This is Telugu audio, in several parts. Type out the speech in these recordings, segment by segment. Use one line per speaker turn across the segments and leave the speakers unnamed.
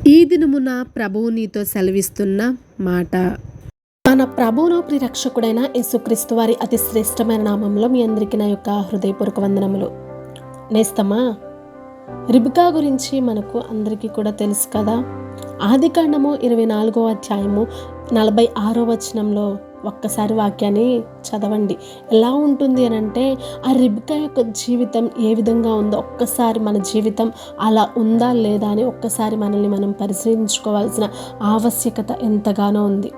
ఈ దినమున ప్రభువు నీతో సెలవిస్తున్న మాట. మన ప్రభువును ప్రిరక్షకుడైన యేసుక్రీస్తు వారి అతి శ్రేష్టమైన నామంలో మీ అందరికీ నా యొక్క హృదయపూర్వక వందనములు. నేస్తమా, రిబ్కా గురించి మనకు అందరికీ కూడా తెలుసు కదా. ఆదికాండము 24వ అధ్యాయము 46వ వచనంలో ఒక్కసారి వాక్యాన్ని చదవండి. ఎలా ఉంటుంది అని అంటే, ఆ రిబ్కా యొక్క జీవితం ఏ విధంగా ఉందో ఒక్కసారి మన జీవితం అలా ఉందా లేదా అని ఒక్కసారి మనల్ని మనం పరిశీలించుకోవాల్సిన ఆవశ్యకత ఎంతగానో ఉంది.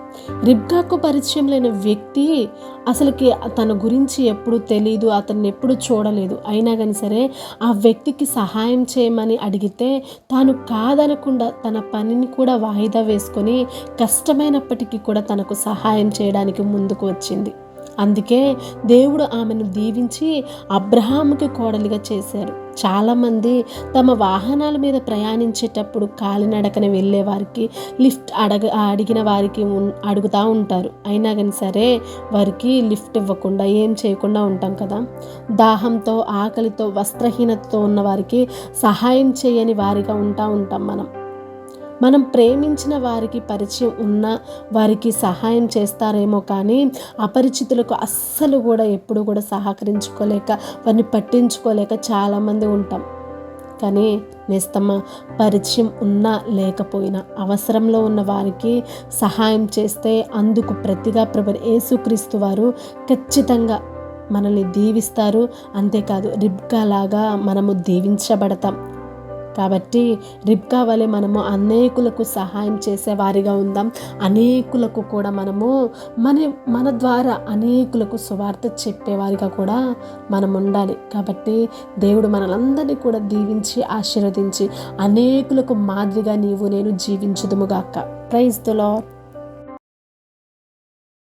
రిబ్కాకు పరిచయం లేని వ్యక్తి అసలుకి తన గురించి ఎప్పుడు తెలీదు, అతన్ని ఎప్పుడు చూడలేదు. అయినా కానీ సరే ఆ వ్యక్తికి సహాయం చేయమని అడిగితే తాను కాదనకుండా తన పనిని కూడా వాయిదా వేసుకొని కష్టమైనప్పటికీ కూడా తనకు సహాయం చేయడానికి ముందుకు వచ్చింది. అందుకే దేవుడు ఆమెను దీవించి అబ్రహాముకి కోడలిగా చేశారు. చాలామంది తమ వాహనాల మీద ప్రయాణించేటప్పుడు కాలినడకన వెళ్ళే వారికి లిఫ్ట్ అడిగిన వారికి అడుగుతూ ఉంటారు. అయినా కానీ సరే వారికి లిఫ్ట్ ఇవ్వకుండా ఏం చేయకుండా ఉంటాం కదా. దాహంతో, ఆకలితో, వస్త్రహీనతతో ఉన్న వారికి సహాయం చేయని వారిగా ఉంటాం మనం ప్రేమించిన వారికి పరిచయం ఉన్న వారికి సహాయం చేస్తారేమో కానీ అపరిచితులకు అస్సలు కూడా ఎప్పుడు కూడా సహకరించుకోలేక వారిని పట్టించుకోలేక చాలామంది ఉంటాం. కానీ నేస్తమా, పరిచయం ఉన్నా లేకపోయినా అవసరంలో ఉన్న వారికి సహాయం చేస్తే అందుకు ప్రతిగా ప్రభువైన యేసుక్రీస్తు వారు ఖచ్చితంగా మనల్ని దీవిస్తారు. అంతేకాదు రిబ్కా లాగా మనము దీవించబడతాం. కాబట్టి రిబ్కా వలె మనము అనేకులకు సహాయం చేసేవారిగా ఉందాం. అనేకులకు కూడా మనము మన ద్వారా అనేకులకు సువార్త చెప్పేవారిగా కూడా మనం ఉండాలి. కాబట్టి దేవుడు మనలందరినీ కూడా దీవించి ఆశీర్వదించి అనేకులకు మాదిరిగా నీవు నేను జీవించుదుముగాక. Praise the lord.